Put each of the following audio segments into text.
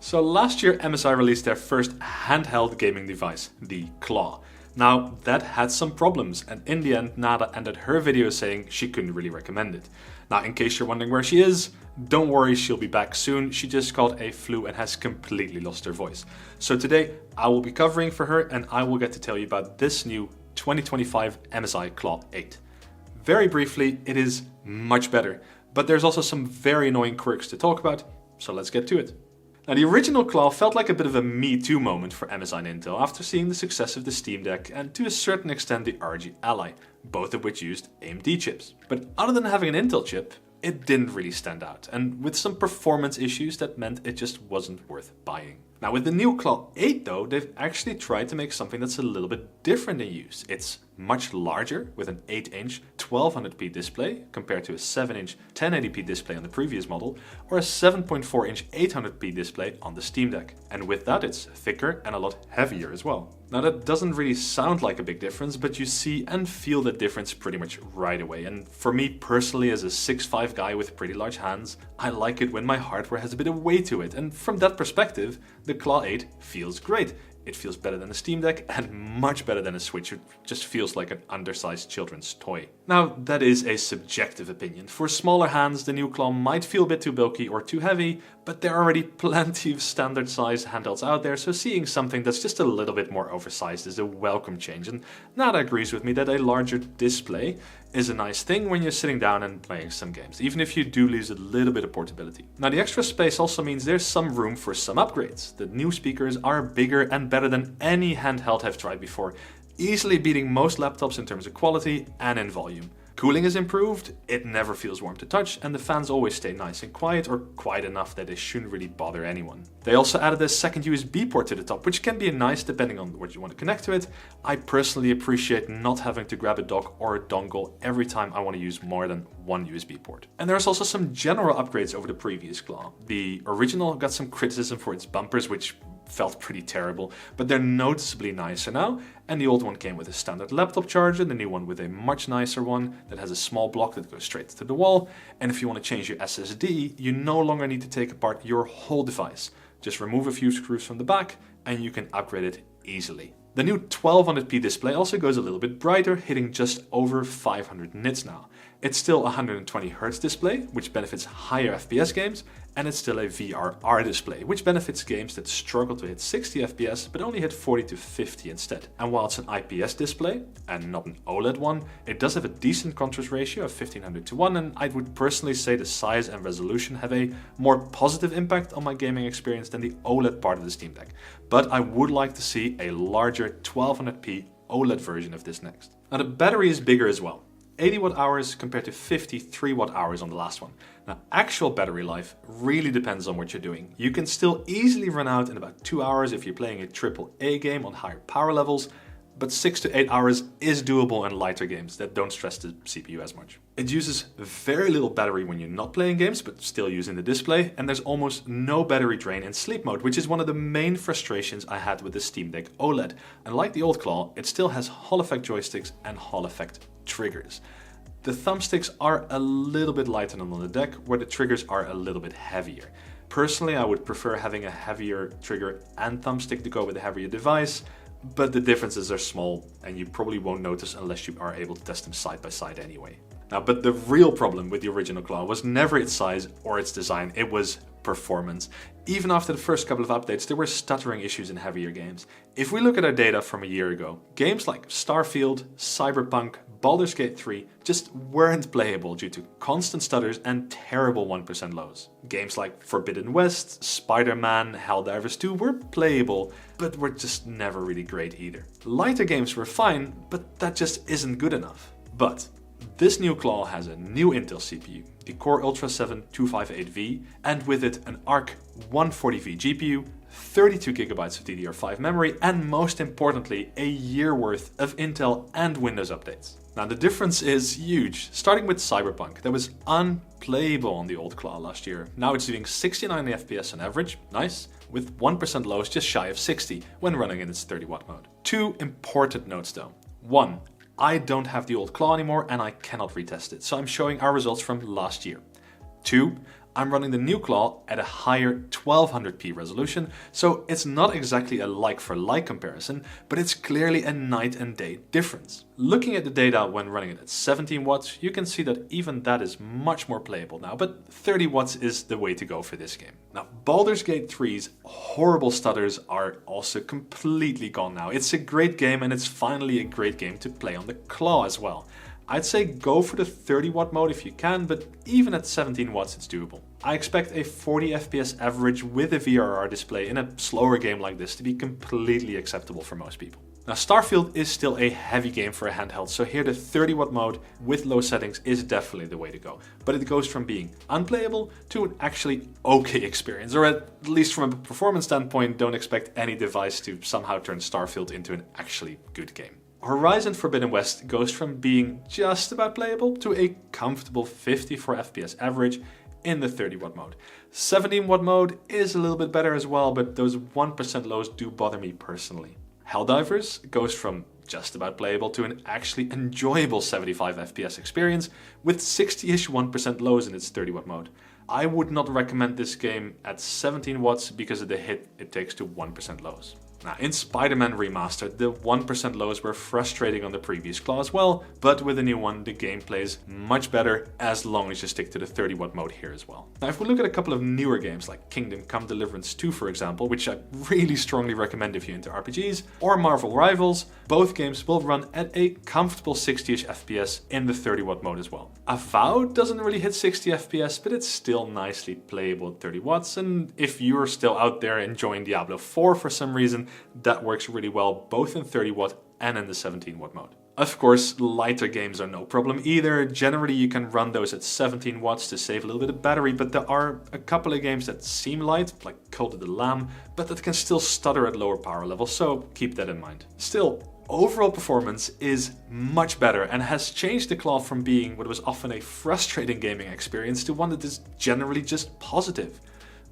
So last year MSI released their first handheld gaming device, the Claw. Now that had some problems, and in the end Nada ended her video saying she couldn't really recommend it. Now in case you're wondering where she is, don't worry, she'll be back soon. She just caught a flu and has completely lost her voice. So today I will be covering for her and I will get to tell you about this new 2025 MSI Claw 8. Very briefly, it is much better, but there's also some very annoying quirks to talk about, so let's get to it. Now the original Claw felt like a bit of a Me Too moment for MSI and Intel after seeing the success of the Steam Deck and to a certain extent the ROG Ally, both of which used AMD chips. But other than having an Intel chip, it didn't really stand out, and with some performance issues that meant it just wasn't worth buying. Now with the new Claw 8 though, they've actually tried to make something that's a little bit different in use. It's much larger with an 8-inch 1200p display compared to a 7-inch 1080p display on the previous model, or a 7.4-inch 800p display on the Steam Deck. And with that it's thicker and a lot heavier as well. Now that doesn't really sound like a big difference, but you see and feel the difference pretty much right away. And for me personally, as a 6'5" guy with pretty large hands, I like it when my hardware has a bit of weight to it, and from that perspective, the Claw 8 feels great. It feels better than a Steam Deck and much better than a Switch. It just feels like an undersized children's toy. Now that is a subjective opinion. For smaller hands the new Claw might feel a bit too bulky or too heavy, but there are already plenty of standard size handhelds out there, so seeing something that's just a little bit more oversized is a welcome change. And Nada agrees with me that a larger display is a nice thing when you're sitting down and playing some games, even if you do lose a little bit of portability. Now the extra space also means there's some room for some upgrades. The new speakers are bigger and better than any handheld I've tried before, easily beating most laptops in terms of quality and in volume. Cooling is improved, it never feels warm to touch, and the fans always stay nice and quiet, or quiet enough that they shouldn't really bother anyone. They also added a second USB port to the top, which can be nice depending on what you want to connect to it. I personally appreciate not having to grab a dock or a dongle every time I want to use more than one USB port. And there's also some general upgrades over the previous Claw. The original got some criticism for its bumpers, which felt pretty terrible, but they're noticeably nicer now, and the old one came with a standard laptop charger, the new one with a much nicer one that has a small block that goes straight to the wall, and if you want to change your SSD, you no longer need to take apart your whole device. Just remove a few screws from the back and you can upgrade it easily. The new 1200p display also goes a little bit brighter, hitting just over 500 nits now. It's still a 120Hz display, which benefits higher FPS games, and it's still a VRR display, which benefits games that struggle to hit 60 FPS but only hit 40 to 50 instead. And while it's an IPS display, and not an OLED one, it does have a decent contrast ratio of 1500:1, and I would personally say the size and resolution have a more positive impact on my gaming experience than the OLED part of the Steam Deck. But I would like to see a larger 1200p OLED version of this next. Now the battery is bigger as well. 80 watt hours compared to 53 watt hours on the last one. Now actual battery life really depends on what you're doing. You can still easily run out in about 2 hours if you're playing a AAA game on higher power levels, but 6 to 8 hours is doable in lighter games that don't stress the CPU as much. It uses very little battery when you're not playing games but still using the display, and there's almost no battery drain in sleep mode, which is one of the main frustrations I had with the Steam Deck OLED. And like the old Claw, it still has Hall effect joysticks and Hall effect triggers. The thumbsticks are a little bit lighter than on the deck, where the triggers are a little bit heavier. Personally, I would prefer having a heavier trigger and thumbstick to go with a heavier device, but the differences are small and you probably won't notice unless you are able to test them side by side anyway. Now, but the real problem with the original Claw was never its size or its design, it was performance. Even after the first couple of updates, there were stuttering issues in heavier games. If we look at our data from a year ago, games like Starfield, Cyberpunk, Baldur's Gate 3 just weren't playable due to constant stutters and terrible 1% lows. Games like Forbidden West, Spider-Man, Helldivers II were playable, but were just never really great either. Lighter games were fine, but that just isn't good enough. But this new Claw has a new Intel CPU, the Core Ultra 7 258V, and with it an Arc 140V GPU, 32GB of DDR5 memory, and most importantly, a year worth of Intel and Windows updates. Now the difference is huge, starting with Cyberpunk, that was unplayable on the old Claw last year. Now it's doing 69 FPS on average, nice, with 1% lows just shy of 60 when running in its 30W mode. Two important notes though. One, I don't have the old Claw anymore and I cannot retest it, so I'm showing our results from last year. Two, I'm running the new Claw at a higher 1200p resolution, so it's not exactly a like-for-like comparison, but it's clearly a night and day difference. Looking at the data when running it at 17 watts, you can see that even that is much more playable now, but 30 watts is the way to go for this game. Now, Baldur's Gate 3's horrible stutters are also completely gone now. It's a great game, and it's finally a great game to play on the Claw as well. I'd say go for the 30 watt mode if you can, but even at 17 watts it's doable. I expect a 40 FPS average with a VRR display in a slower game like this to be completely acceptable for most people. Now, Starfield is still a heavy game for a handheld, so here the 30 watt mode with low settings is definitely the way to go. But it goes from being unplayable to an actually okay experience, or at least from a performance standpoint, don't expect any device to somehow turn Starfield into an actually good game. Horizon Forbidden West goes from being just about playable to a comfortable 54 FPS average in the 30 watt mode. 17 watt mode is a little bit better as well, but those 1% lows do bother me personally. Helldivers goes from just about playable to an actually enjoyable 75 FPS experience with 60-ish 1% lows in its 30 watt mode. I would not recommend this game at 17 watts because of the hit it takes to 1% lows. Now, in Spider-Man Remastered, the 1% lows were frustrating on the previous Claw as well, but with the new one, the gameplay is much better as long as you stick to the 30 watt mode here as well. Now, if we look at a couple of newer games like Kingdom Come Deliverance II, for example, which I really strongly recommend if you're into RPGs, or Marvel Rivals, both games will run at a comfortable 60-ish FPS in the 30 watt mode as well. Avowed doesn't really hit 60 FPS, but it's still nicely playable at 30 watts, and if you're still out there enjoying Diablo 4 for some reason, that works really well both in 30 watt and in the 17 watt mode. Of course, lighter games are no problem either. Generally, you can run those at 17 watts to save a little bit of battery, but there are a couple of games that seem light, like Cult of the Lamb, but that can still stutter at lower power levels, so keep that in mind. Still, overall performance is much better and has changed the Claw from being what was often a frustrating gaming experience to one that is generally just positive.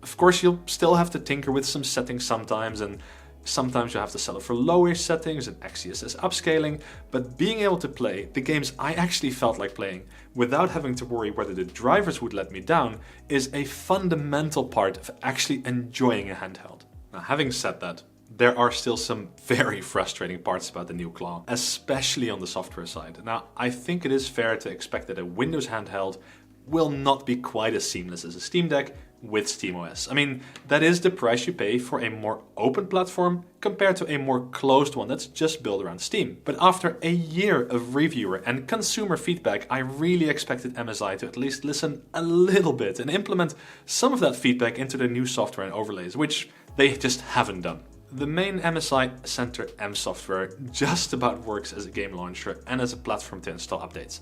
Of course, you'll still have to tinker with some settings sometimes, and sometimes you'll have to settle for lower settings and XeSS upscaling, but being able to play the games I actually felt like playing without having to worry whether the drivers would let me down is a fundamental part of actually enjoying a handheld. Now, having said that, there are still some very frustrating parts about the new Claw, especially on the software side. Now, I think it is fair to expect that a Windows handheld will not be quite as seamless as a Steam Deck with SteamOS. I mean, that is the price you pay for a more open platform compared to a more closed one that's just built around Steam. But after a year of reviewer and consumer feedback, I really expected MSI to at least listen a little bit and implement some of that feedback into their new software and overlays, which they just haven't done. The main MSI Center M software just about works as a game launcher and as a platform to install updates.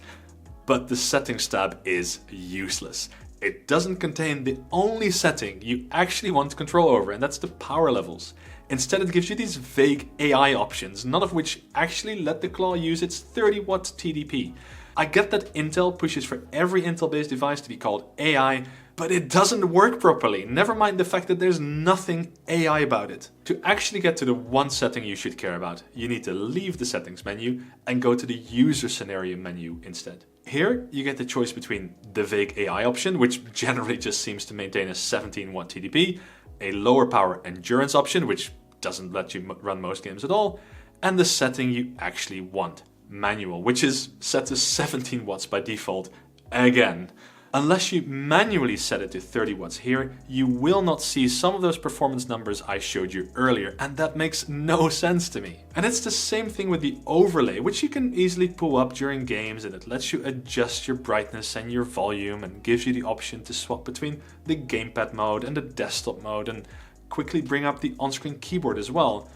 But the settings tab is useless. It doesn't contain the only setting you actually want control over, and that's the power levels. Instead, it gives you these vague AI options, none of which actually let the Claw use its 30 watt TDP. I get that Intel pushes for every Intel-based device to be called AI, but it doesn't work properly. Never mind the fact that there's nothing AI about it. To actually get to the one setting you should care about, you need to leave the settings menu and go to the user scenario menu instead. Here, you get the choice between the vague AI option, which generally just seems to maintain a 17 watt TDP, a lower power endurance option, which doesn't let you run most games at all, and the setting you actually want, manual, which is set to 17 watts by default again. Unless you manually set it to 30 watts here, you will not see some of those performance numbers I showed you earlier, and that makes no sense to me. And it's the same thing with the overlay, which you can easily pull up during games, and it lets you adjust your brightness and your volume and gives you the option to swap between the gamepad mode and the desktop mode and quickly bring up the on-screen keyboard as well.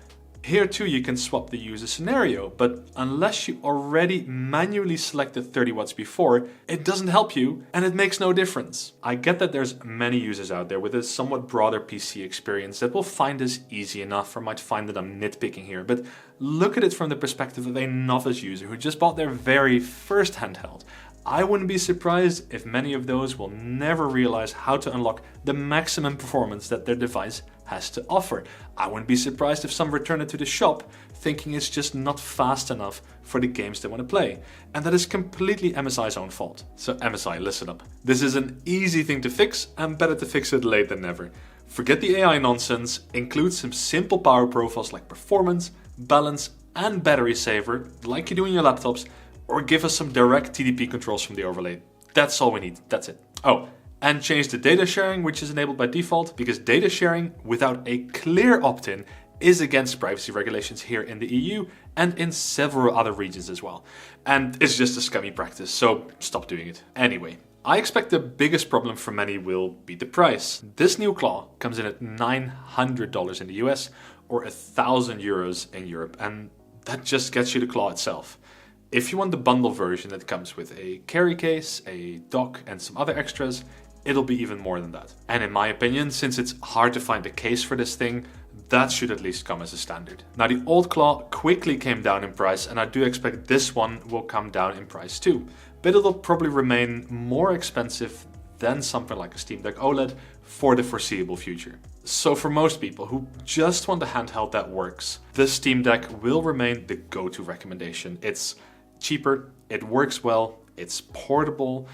Here too you can swap the user scenario, but unless you already manually selected 30 watts before, it doesn't help you and it makes no difference. I get that there's many users out there with a somewhat broader PC experience that will find this easy enough or might find that I'm nitpicking here, but look at it from the perspective of a novice user who just bought their very first handheld. I wouldn't be surprised if many of those will never realize how to unlock the maximum performance that their device has to offer. I wouldn't be surprised if some return it to the shop thinking it's just not fast enough for the games they want to play. And that is completely MSI's own fault. So MSI, listen up. This is an easy thing to fix and better to fix it late than never. Forget the AI nonsense, include some simple power profiles like performance, balance and battery saver like you do in your laptops, or give us some direct TDP controls from the overlay. That's all we need, that's it. Oh, and change the data sharing, which is enabled by default, because data sharing without a clear opt-in is against privacy regulations here in the EU and in several other regions as well. And it's just a scummy practice, so stop doing it. Anyway, I expect the biggest problem for many will be the price. This new Claw comes in at $900 in the US or €1,000 in Europe, and that just gets you the Claw itself. If you want the bundle version that comes with a carry case, a dock and some other extras, it'll be even more than that. And in my opinion, since it's hard to find a case for this thing, that should at least come as a standard. Now the old Claw quickly came down in price, and I do expect this one will come down in price too. But it'll probably remain more expensive than something like a Steam Deck OLED for the foreseeable future. So for most people who just want a handheld that works, the Steam Deck will remain the go-to recommendation. It's cheaper, it works well, it's portable,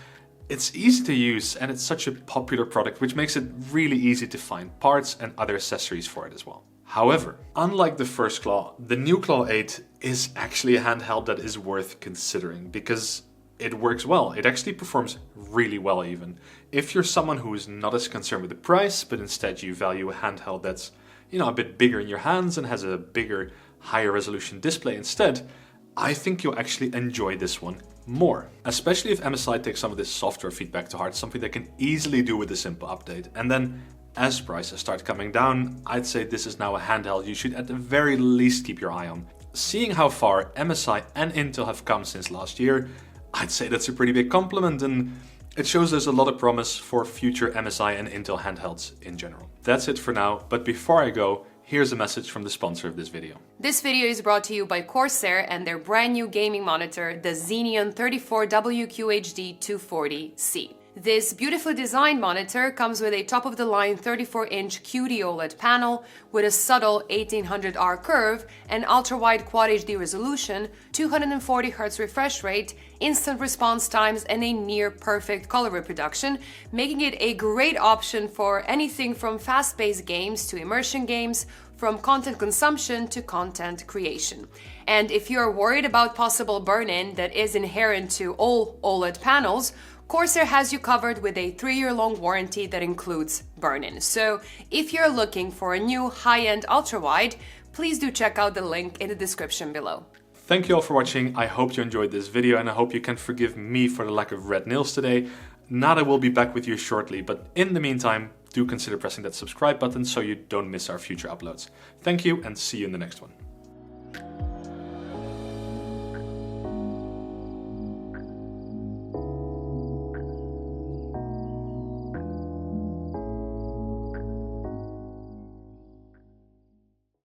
it's easy to use, and it's such a popular product, which makes it really easy to find parts and other accessories for it as well. However, unlike the first Claw, the new Claw 8 is actually a handheld that is worth considering because it works well. It actually performs really well even. If you're someone who is not as concerned with the price, but instead you value a handheld that's, a bit bigger in your hands and has a bigger, higher resolution display instead, I think you'll actually enjoy this one more. Especially if MSI takes some of this software feedback to heart, something they can easily do with a simple update. And then as prices start coming down, I'd say this is now a handheld you should at the very least keep your eye on. Seeing how far MSI and Intel have come since last year, I'd say that's a pretty big compliment, and it shows there's a lot of promise for future MSI and Intel handhelds in general. That's it for now, but before I go, here's a message from the sponsor of this video. This video is brought to you by Corsair and their brand new gaming monitor, the Xeneon 34WQHD 240C. This beautifully designed monitor comes with a top-of-the-line 34-inch QD OLED panel with a subtle 1800R curve, an ultra-wide Quad HD resolution, 240Hz refresh rate, instant response times, and a near-perfect color reproduction, making it a great option for anything from fast-paced games to immersion games, from content consumption to content creation. And if you're worried about possible burn-in that is inherent to all OLED panels, Corsair has you covered with a 3-year-long warranty that includes burn-in. So if you're looking for a new high-end ultra-wide, please do check out the link in the description below. Thank you all for watching. I hope you enjoyed this video, and I hope you can forgive me for the lack of red nails today. Nada will be back with you shortly, but in the meantime, do consider pressing that subscribe button so you don't miss our future uploads. Thank you, and see you in the next one.